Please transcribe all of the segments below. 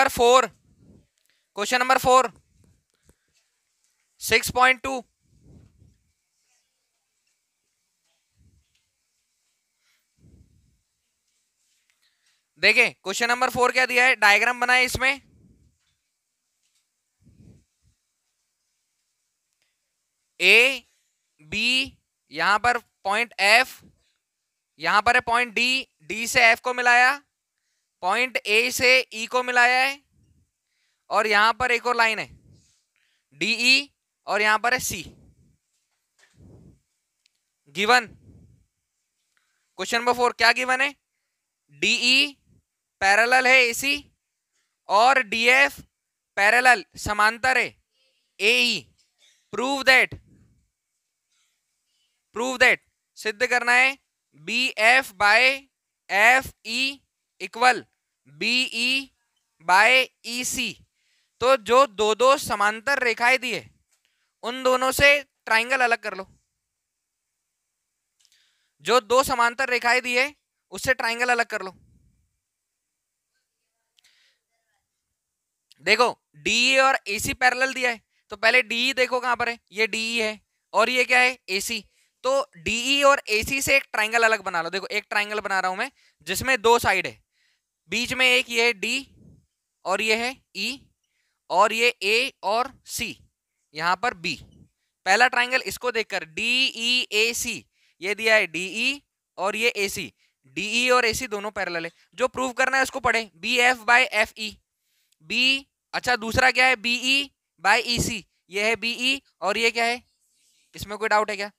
4, question number 4, 6.2। देखें question number 4 क्या दिया है, डायग्राम बनाए इसमें। ए बी, यहां पर पॉइंट एफ, यहां पर है पॉइंट डी, डी से एफ को मिलाया, पॉइंट ए से ई को मिलाया है, और यहां पर एक और लाइन है डीई, और यहां पर है सी। गिवन क्वेश्चन नंबर 4 क्या गिवन है, डीई पैरेलल है एसी, और डीएफ पैरेलल समांतर है एई। प्रूव दैट सिद्ध करना है B F by F E equal BE by E C. तो जो दो दो समांतर रेखाएं दी है उन दोनों से ट्राइंगल अलग कर लो। जो दो समांतर रेखाएं दी है उससे ट्राइंगल अलग कर लो। देखो डीई और एसी पैरेलल दिया है, तो पहले डीई देखो कहां पर है, ये डीई है, और ये क्या है एसी। तो डीई और एसी से एक ट्राइंगल अलग बना लो। देखो एक ट्राइंगल बना रहा हूं मैं जिसमें दो साइड है, बीच में एक ये है डी, और ये है ई, और ये ए और सी, यहां पर बी। पहला ट्राइंगल इसको देखकर डीई ए सी, ये दिया है डीई और ये ए सी, डीई और ए सी दोनों पैरेलल है। जो प्रूव करना है उसको पढ़े, B F by F E, B. अच्छा दूसरा क्या है, बीई बाय ई सी, ये है बीई, और ये क्या है, इसमें कोई डाउट है क्या?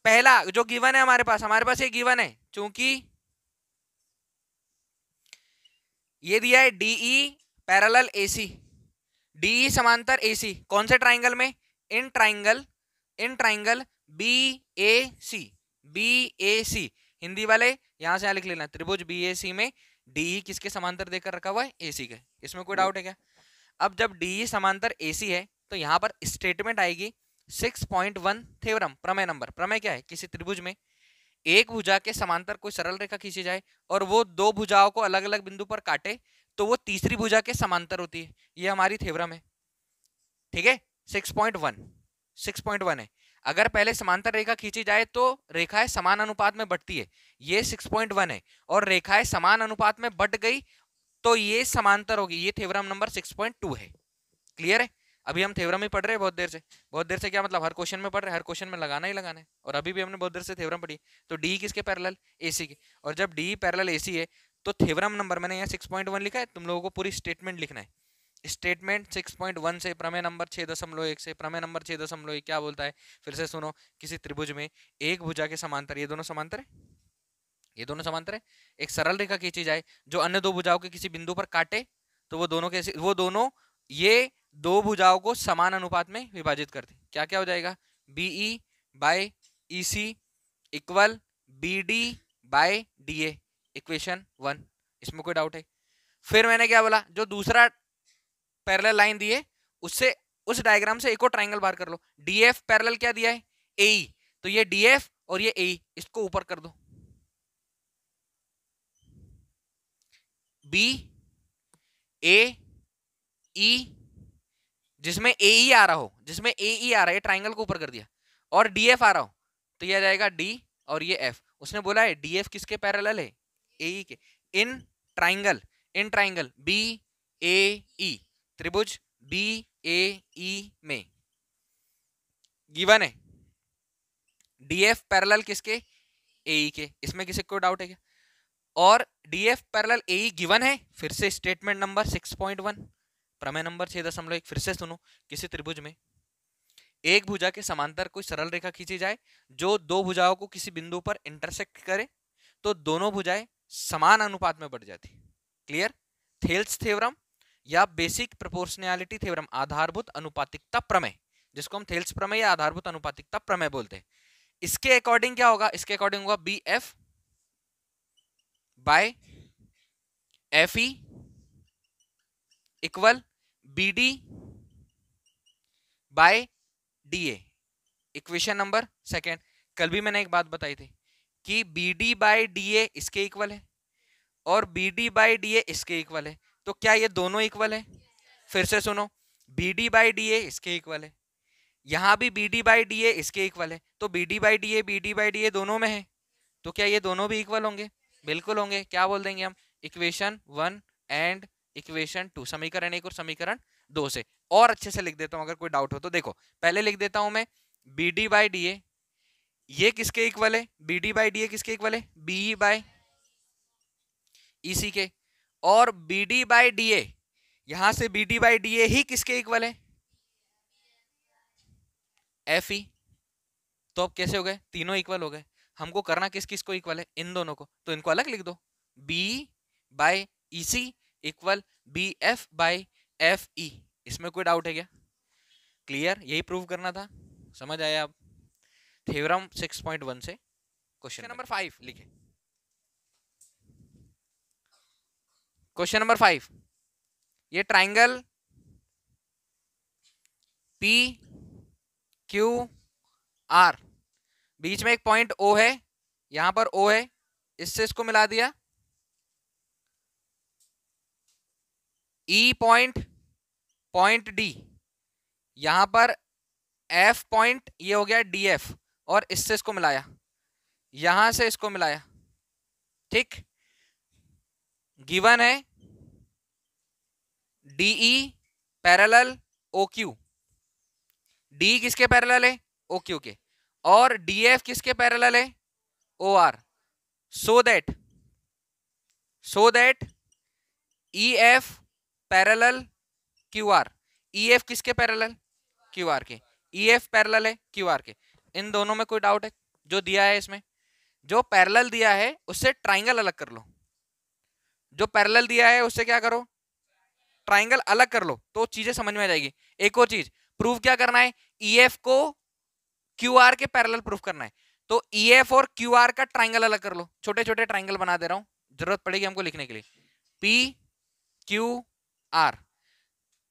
पहला जो गिवन है हमारे पास ये गिवन है, चूंकि ये दिया है डीई पैरेलल एसी, डीई समांतर एसी, कौन से ट्राइंगल में, इन ट्राइंगल बी ए सी। हिंदी वाले यहां से यहां लिख लेना, त्रिभुज बी ए सी में डीई किसके समांतर देकर रखा हुआ है, एसी के। इसमें कोई डाउट है क्या? अब जब डीई समांतर एसी है तो यहां पर स्टेटमेंट आएगी 6.1 थ्योरम, प्रमेय नंबर। प्रमेय क्या है, किसी त्रिभुज में एक भुजा के समांतर कोई सरल रेखा खींची जाए और वो दो भुजाओं को अलग अलग बिंदु पर काटे तो वो तीसरी भुजा के समांतर होती है। ये हमारी थ्योरम है, ठीक है। 6.1 है। अगर पहले समांतर रेखा खींची जाए तो रेखाएं समान अनुपात में बढ़ती है, ये 6.1 है, और रेखाएं समान अनुपात में बढ़ गई तो ये समांतर होगी, ये थ्योरम नंबर 6.2 है। क्लियर है? अभी हम थ्योरम ही पढ़ रहे हैं बहुत देर से क्या मतलब, हर क्वेश्चन में पढ़ रहे हैं, हर क्वेश्चन में लगाना ही लगाना है। और अभी भी हमने बहुत देर से थ्योरम पढ़ी। तो डी किसके पैरेलल, एसी के, और जब डी पैरेलल एसी है तो थ्योरम नंबर मैंने यहाँ 6.1 लिखा है, तुम लोगों को पूरी स्टेटमेंट लिखना है। स्टेटमेंट 6.1 से प्रमेय नंबर 6.1 से प्रमेय नंबर 6.1 क्या बोलता है, फिर से सुनो। किसी त्रिभुज में एक भुजा के समांतर, ये दोनों समांतर है, ये दोनों समांतर है, एक सरल रेखा खींची जाए जो अन्य दो भुजाओं के किसी बिंदु पर काटे तो वो दोनों ये दो भुजाओं को समान अनुपात में विभाजित करते। क्या क्या हो जाएगा, BE by E C equal B D by D A, equation 1। इसमें कोई डाउट है? फिर मैंने क्या बोला, जो दूसरा पैरेलल लाइन दी है उससे, उस डायग्राम से एक और ट्राइंगल बाहर कर लो। डीएफ पैरेलल क्या दिया है, एई, तो ये डीएफ और ये एई, इसको ऊपर कर दो। बी ए ई, जिसमें ए ई आ रहा हो, जिसमें ए ई आ रहा है, ट्राइंगल को ऊपर कर दिया, और डी एफ आ रहा हो तो ये आ जाएगा डी और ये एफ। उसने बोला है डी एफ किसके पैरेलल है, ए ई के। इन ट्राइंगल बी ए ई, त्रिभुज बी ए ई में गिवन है डी एफ पैरेलल किसके, ए ई के। इसमें किसी को डाउट है क्या? और डी एफ पैरेलल ए ई गिवन है। फिर से स्टेटमेंट नंबर 6.1 प्रमेय नंबर 6.1 फिर से सुनो। किसी त्रिभुज में एक भुजा के समांतर कोई सरल रेखा खींची जाए जो दो भुजाओं को किसी बिंदु पर इंटरसेक्ट करे तो दोनों भुजाएं समान अनुपात में बढ़ जाती। क्लियर? थेल्स थ्योरम या बेसिक प्रोपोर्शनैलिटी थ्योरम, आधारभूत अनुपातिकता प्रमेय, जिसको हम थेल्स प्रमेय या आधारभूत अनुपातिकता प्रमेय बोलते हैं। इसके अकॉर्डिंग क्या होगा, इसके अकॉर्डिंग होगा B F by F E equal B D by D A, equation number 2। कल भी मैंने एक बात बताई थी कि B D by D A इसके इक्वल है और B D by D A इसके इक्वल है। तो क्या ये दोनों इक्वल है? फिर से सुनो, B D by D A इसके इक्वल है, यहां भी B D by D A इसके इक्वल है, तो B D by D A दोनों में है, तो क्या ये दोनों भी इक्वल होंगे? बिल्कुल होंगे। क्या बोल देंगे हम? इक्वेशन 1 एंड इक्वेशन 2, समीकरण 1 और समीकरण 2 से। और अच्छे से लिख देता हूं अगर कोई डाउट हो तो। देखो पहले लिख देता हूं मैं, B D by D A ये किसके इक्वल है? B D by D A किसके इक्वल है? बी बाई ई सी के। और B D by D A, यहां से B D by D A ही किसके इक्वल है? F E. तो अब कैसे हो गए? तीनों इक्वल हो गए। हमको करना किस किस को इक्वल है? इन दोनों को, तो इनको अलग लिख दो, B by E C equal B F by F E. इसमें कोई डाउट है क्या? क्लियर? यही प्रूव करना था, समझ आया अब? थ्योरम 6.1 से क्वेश्चन नंबर 5 लिखे। क्वेश्चन नंबर 5, ये ट्राइंगल पी क्यू आर, बीच में एक पॉइंट ओ है, यहां पर ओ है, इससे इसको मिला दिया, ई पॉइंट, पॉइंट डी, यहां पर एफ पॉइंट, ये हो गया डी एफ, और इससे इसको मिलाया, यहां से इसको मिलाया, ठीक। गिवन है डीई पैरेलल ओ क्यू, डी किसके पैरेलल है? ओ क्यू के। और डीएफ किसके पैरेलल है? O R. So that E F parallel Q R, E F किसके पैरेलल? क्यू आर के। ई एफ पैरेलल है क्यू आर के। इन दोनों में कोई डाउट है? जो दिया है इसमें, जो पैरेलल दिया है उससे ट्राइंगल अलग कर लो, जो पैरेलल दिया है उससे क्या करो? ट्राइंगल अलग कर लो, तो चीजें समझ में आ जाएगी। एक और चीज प्रूव क्या करना है? ईएफ को क्यू आर के पैरेलल प्रूफ करना है, तो ईएफ और क्यू आर का ट्राइंगल अलग कर लो। छोटे छोटे ट्राइंगल बना दे रहा हूं, जरूरत पड़ेगी हमको लिखने के लिए। पी क्यू आर,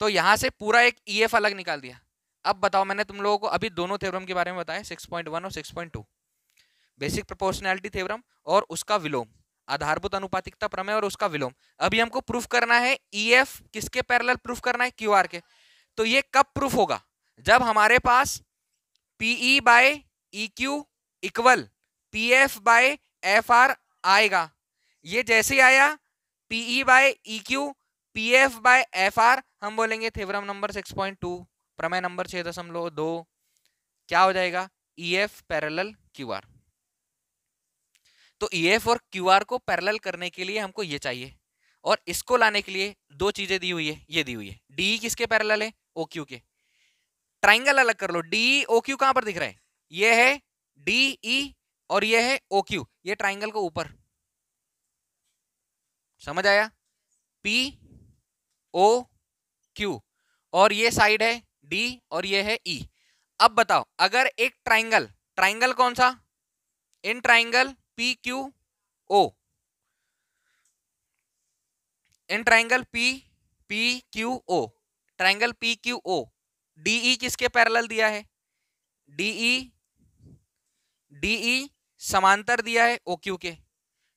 तो यहां से पूरा एक ईएफ अलग निकाल दिया। अब बताओ, मैंने तुम लोगों को अभी दोनों थ्योरम के बारे में बताया, 6.1 और 6.2, बेसिक प्रोपोर्शनैलिटी थ्योरम और उसका विलोम, आधारभूत अनुपातिकता प्रमेय और उसका विलोम। अभी हमको प्रूफ करना है ईएफ किसके पैरेलल प्रूफ करना है? क्यू आर के। तो ये कब प्रूफ होगा? जब हमारे पास PE by E Q equal P F by F R आएगा। ये जैसे ही आया PE by E Q P F by F R, हम बोलेंगे थ्योरम नंबर 6.2, प्रमेय नंबर 6.2, क्या हो जाएगा? ई एफ पैरेलल क्यू आर। तो ई एफ और क्यू आर को पैरेलल करने के लिए हमको ये चाहिए, और इसको लाने के लिए दो चीजें दी हुई है, ये दी हुई है। डी किसके पैरेलल है? ओ क्यू के। ट्राइंगल अलग कर लो, डी ओ क्यू कहां पर दिख रहा है? ये है डी ई और ये है ओ क्यू, ये ट्राइंगल को ऊपर, समझ आया? पी ओ क्यू, और ये साइड है डी और ये है ई। अब बताओ, अगर एक ट्राइंगल, ट्राइंगल कौन सा? In triangle P Q O, in triangle P P Q O, triangle P Q O, DE किसके पैरेलल दिया है? डीई डीई समांतर दिया है ओ क्यू के।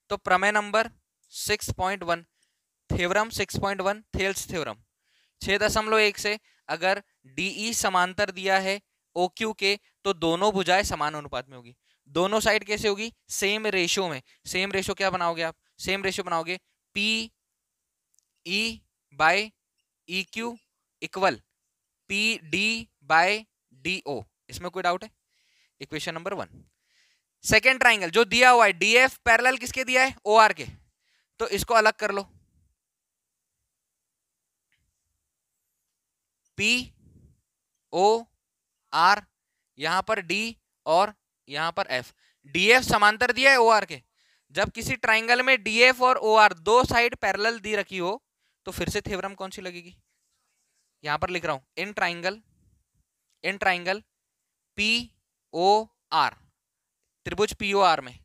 तो प्रमेय नंबर 6.1, थ्योरम 6.1, थेल्स थ्योरम 6.1 से, अगर डीई समांतर दिया है ओ क्यू के, तो दोनों भुजाएं समान अनुपात में होगी। दोनों साइड कैसे होगी? सेम रेशियो में। सेम रेशियो क्या बनाओगे आप? सेम रेशियो बनाओगे P E by E Q equal P D by D O. इसमें कोई डाउट है? Equation number 1। सेकेंड ट्राइंगल जो दिया हुआ है, डीएफ पैरेलल किसके दिया है? ओ आर के। तो इसको अलग कर लो, पी ओ आर, यहां पर डी और यहां पर एफ। डीएफ समांतर दिया है ओ आर के। जब किसी ट्राइंगल में डीएफ और ओ आर दो साइड पैरेलल दी रखी हो, तो फिर से थ्योरम कौन सी लगेगी? यहां पर लिख रहा हूं, in triangle P O R, त्रिभुज पी ओ आर में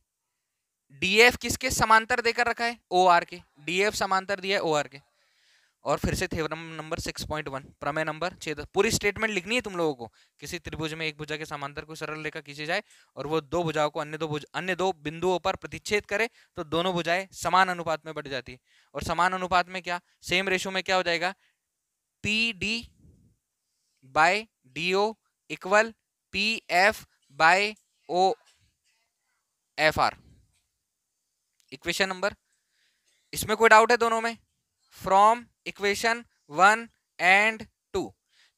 डीएफ किसके समांतर देकर रखा है? ओ आर के। डीएफ समांतर दिया है ओ आर के। और फिर से थ्योरम नंबर 6.1, प्रमेय नंबर 6, पूरी स्टेटमेंट लिखनी है तुम लोगों को। किसी त्रिभुज में एक भुजा के समांतर को सरल रेखा खींची जाए और वो दो भुजाओं को अन्य दो बिंदुओं पर प्रतिच्छेद करे, तो दोनों भुजाएं समान अनुपात में बढ़ जाती है। और समान अनुपात में क्या? सेम रेशियो में क्या हो जाएगा? P D by D O equal P F by O F R. Equation number, इसमें कोई डाउट है दोनों में? फ्रॉम इक्वेशन 1 एंड 2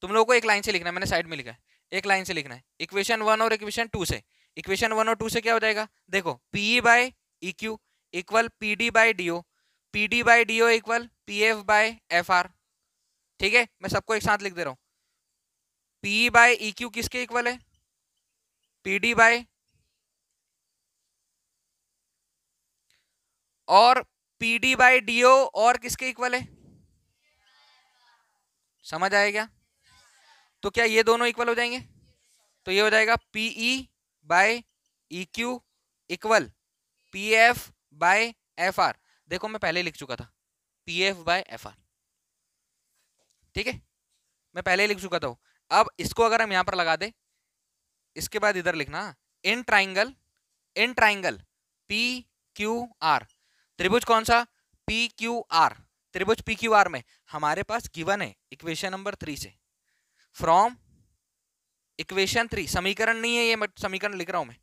तुम लोगों को एक लाइन से लिखना है, मैंने साइड में लिखा है, एक लाइन से लिखना है इक्वेशन 1 और इक्वेशन 2 से। इक्वेशन 1 और 2 से क्या हो जाएगा, देखो PE by E Q equal P D by D O, P D by D O equal P F by F R. ठीक है, मैं सबको एक साथ लिख दे रहा हूं। पीई बाय ई क्यू किसके इक्वल है, पी डी बाय, और P D by D O और किसके इक्वल है, समझ आया क्या? तो क्या ये दोनों इक्वल हो जाएंगे? तो ये हो जाएगा PE by E Q equal P F by F R. देखो मैं पहले लिख चुका था P F by F R, ठीक है, मैं पहले लिख चुका था। अब इसको अगर हम यहां पर लगा दे, इसके बाद इधर लिखना इन ट्राइंगल पी क्यू आर, त्रिभुज कौन सा, पी क्यू आर, त्रिभुज पी क्यू आर में हमारे पास गिवन है इक्वेशन नंबर 3 से, फ्रॉम इक्वेशन 3, समीकरण नहीं है ये, समीकरण लिख रहा हूं मैं,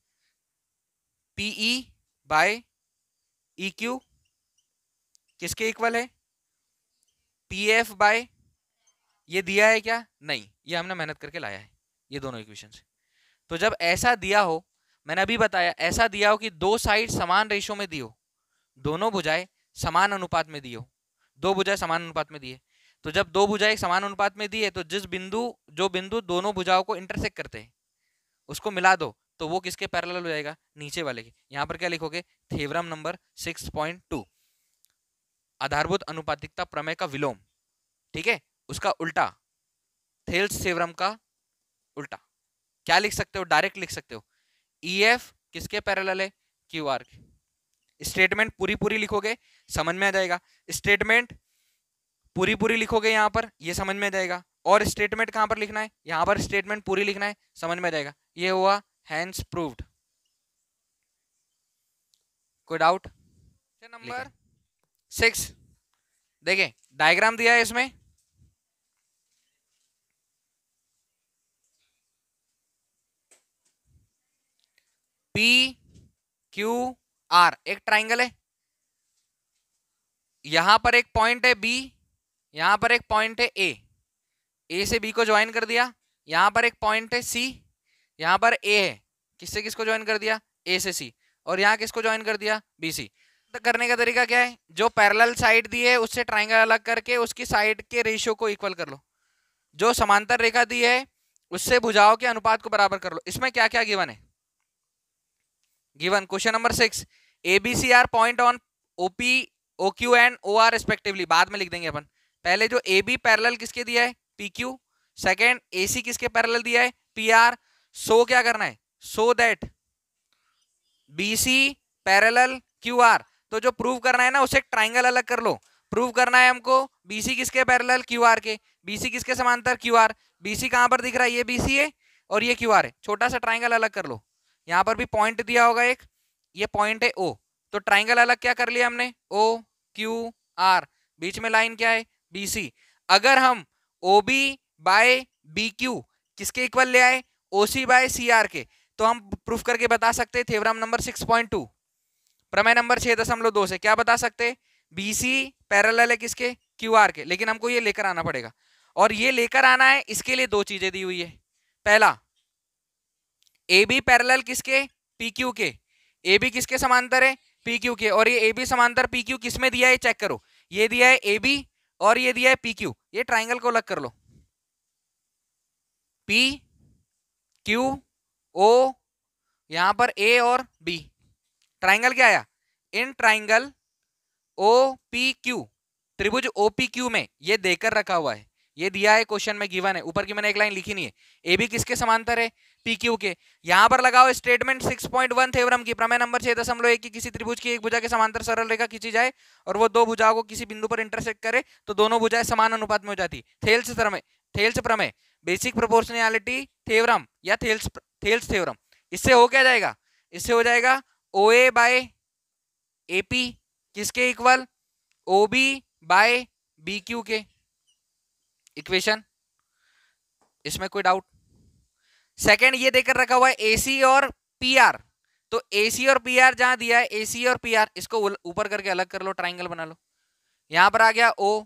पीई बाय ई क्यू किसके इक्वल है, पी एफ बाय, ये दिया है क्या, नहीं, ये हमने मेहनत करके लाया है ये दोनों इक्वेशन से। तो जब ऐसा दिया हो, मैंने अभी बताया, ऐसा दिया हो कि दो साइड समान रेशो में दी हो, दोनों भुजाएं समान अनुपात में दी हो, दो भुजाएं समान अनुपात में दी है, तो जब दो भुजाएं समान अनुपात में दी है तो जो बिंदु दोनों भुजाओं को इंटरसेक्ट करते हैं उसको मिला दो, तो वो किसके पैरेलल हो जाएगा, नीचे वाले के। यहां पर क्या लिखोगे, थ्योरम नंबर 6.2, आधारभूत अनुपातिकता प्रमेय का विलोम, ठीक है, उसका उल्टा, थेल्स थ्योरम का उल्टा। क्या लिख सकते हो, डायरेक्ट लिख सकते हो, ई एफ किसके पैरेलल है, क्यू आर के। स्टेटमेंट पूरी पूरी लिखोगे समझ में आ जाएगा, स्टेटमेंट पूरी पूरी लिखोगे यहां पर, ये समझ में आ जाएगा, और स्टेटमेंट कहां पर लिखना है, यहां पर स्टेटमेंट पूरी लिखना है, समझ में आ जाएगा। ये हुआ हैंस प्रूव्ड। कोई डाउट? नंबर 6 देखें, डायग्राम दिया है इसमें, पी क्यू आर एक ट्राइंगल है, यहां पर एक पॉइंट है बी, यहां पर एक पॉइंट है ए से बी को ज्वाइन कर दिया, यहां पर एक पॉइंट है सी, यहां पर ए है, किससे किसको ज्वाइन कर दिया, ए से सी, और यहां किसको ज्वाइन कर दिया, बी सी। तो करने का तरीका क्या है, जो पैरेलल साइड दी है उससे ट्राइंगल अलग करके उसकी साइड के रेशियो को इक्वल कर लो, जो समांतर रेखा दी है उससे भुजाओं के अनुपात को बराबर कर लो। इसमें क्या क्या गिवन है, given question number 6, ABC are point on OP OQ and O R respectively, बाद में लिख देंगे अपन, पहले जो ए बी पैरेलल किसके दिया है, पी क्यू, सेकेंड ए सी किसके पैरेलल दिया है, पी आर, सो क्या करना है, so that B C parallel Q R, तो जो प्रूव करना है ना उसे ट्राइंगल अलग कर लो, प्रूव करना है हमको बीसी किसके पैरेलल, क्यू आर के, बीसी किसके समांतर, क्यू आर, बीसी कहां पर दिख रहा है, ये बीसी है और ये क्यू आर है, छोटा सा ट्राइंगल अलग कर लो, यहां पर भी पॉइंट दिया होगा एक, ये पॉइंट है ओ, तो ट्राइंगल अलग क्या कर लिया हमने, ओ क्यू आर, बीच में लाइन क्या है, बीसी। अगर हम O B by B Q किसके इक्वल ले आए, ओसी बाय सी आर के, तो हम प्रूफ करके बता सकते हैं थ्योरम नंबर 6.2, प्रमेय नंबर 6.2 से क्या बता सकते, बीसी पैरेलल है किसके, क्यू आर के, लेकिन हमको ये लेकर आना पड़ेगा, और ये लेकर आना है, इसके लिए दो चीजें दी हुई है, पहला ए बी पैरेलल किसके, पी क्यू के, ए बी किसके समांतर है, पी क्यू के, और ये ए बी समांतर पी क्यू किस में दिया है, चेक करो, ये दिया है ए बी और ये दिया है पी क्यू, ये ट्राइंगल को अलग कर लो, पी क्यू ओ, यहां पर ए और बी, ट्राइंगल क्या आया, in triangle O P Q, त्रिभुज ओ पी क्यू में ये देकर रखा हुआ है, ये दिया है क्वेश्चन में, गिवन है, ऊपर की मैंने एक लाइन लिखी नहीं है, ए बी किसके समांतर है, पी क्यू के, यहां पर लगाओ स्टेटमेंट 6.1 थ्योरम की, प्रमेय नंबर 6.1 की, किसी त्रिभुज की एक भुजा के समांतर सरल रेखा खींची जाए और वो दो भुजाओं को किसी बिंदु पर इंटरसेक्ट करे तो दोनों भुजाएं समान अनुपात में हो जाती, थेल्स प्रमेय, बेसिक प्रोपोर्शनैलिटी थ्योरम या थेल्स थ्योरम, इससे हो क्या जाएगा, इससे हो जाएगा O A by A P किसके equal, O B by B Q के, इक्वेशन, इसमें कोई डाउट? सेकंड ये देकर रखा हुआ है एसी और पीआर, तो एसी और पीआर जहां दिया है, एसी और पीआर इसको ऊपर करके अलग कर लो, ट्राइंगल बना लो। यहां पर आ गया ओ,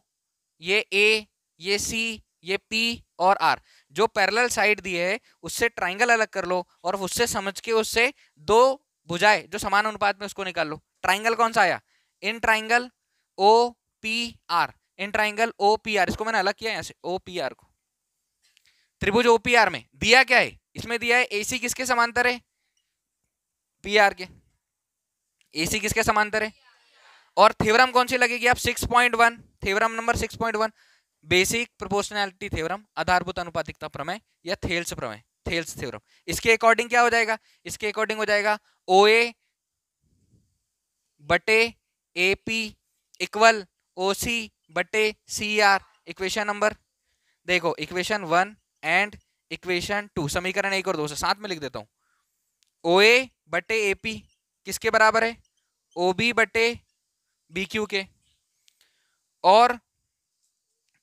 ये ए, ये सी, ये पी और आर। जो पैरेलल साइड दिए है उससे ट्राइंगल अलग कर लो और उससे समझ के उससे दो भुजाएं जो समान अनुपात में उसको निकाल लो। ट्राइंगल कौन सा आया? In triangle O P R, in triangle O P R, इसको मैंने अलग किया यहां से, ओ पी आर को। त्रिभुज ओपीआर में दिया क्या है? इसमें दिया है एसी किसके समांतर है? पीआर के। एसी किसके समांतर है? और थ्योरम कौन सी लगेगी? आप 6.1, theorem number 6.1, basic proportionality theorem, आधारभूत अनुपातिकता प्रमेय या थेल्स प्रमेय, थेल्स थ्योरम। इसके अकॉर्डिंग क्या हो जाएगा? इसके अकॉर्डिंग हो जाएगा ओए बटे एपी इक्वल ओसी बटे सी आर। इक्वेशन नंबर देखो, इक्वेशन 1 एंड इक्वेशन 2, समीकरण 1 और 2 से साथ में लिख देता हूं। ओए बटे एपी किसके बराबर है? ओबी बटे बीक्यू के। और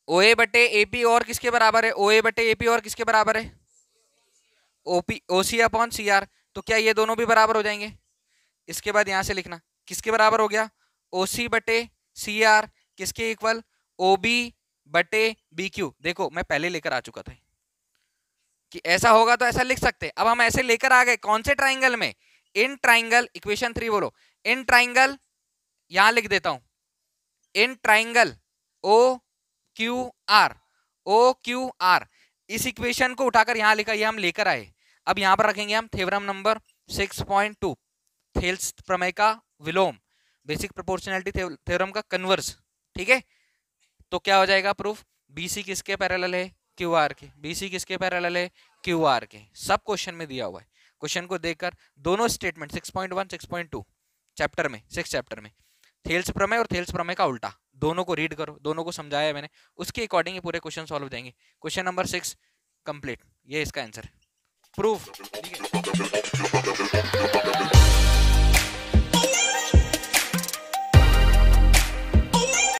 ओए बटे एपी और किसके बराबर है? ओए बटे एपी और किसके बराबर है? ओपी ओसी अपॉन सी आर। तो क्या ये दोनों भी बराबर हो जाएंगे? इसके बाद यहां से लिखना किसके बराबर हो गया? ओसी बटे सी आर किसके इक्वल? ओबी बटे बीक्यू। देखो मैं पहले लेकर आ चुका था कि ऐसा होगा तो ऐसा लिख सकते, अब हम ऐसे लेकर आ गए। कौन से ट्राइंगल में? इन ट्राइंगल, इक्वेशन 3 बोलो, इन ट्राइंगल, यहां लिख देता हूं, in triangle O Q R, O Q R. इस इक्वेशन को उठाकर यहां लिखा, ये हम लेकर आए। अब यहां पर रखेंगे हम थ्योरम नंबर 6.2, थेल्स प्रमेय का विलोम, बेसिक प्रोपोर्शनैलिटी थ्योरम का कन्वर्स। ठीक है, तो क्या हो जाएगा प्रूफ? बीसी किसके पैरेलल है? क्यू आर के। बीसी किसके पैरेलल है? क्यू आर के। सब क्वेश्चन में दिया हुआ है। क्वेश्चन को देखकर दोनों स्टेटमेंट 6.1 6.2 चैप्टर में, 6 चैप्टर में थेल्स प्रमेय और थेल्स प्रमेय का उल्टा, दोनों को रीड करो, दोनों को समझाया मैंने, उसके अकॉर्डिंग ये पूरे क्वेश्चन सॉल्व हो जाएंगे। क्वेश्चन नंबर 6 कंप्लीट, ये इसका आंसर है, प्रूफ। ठीक है।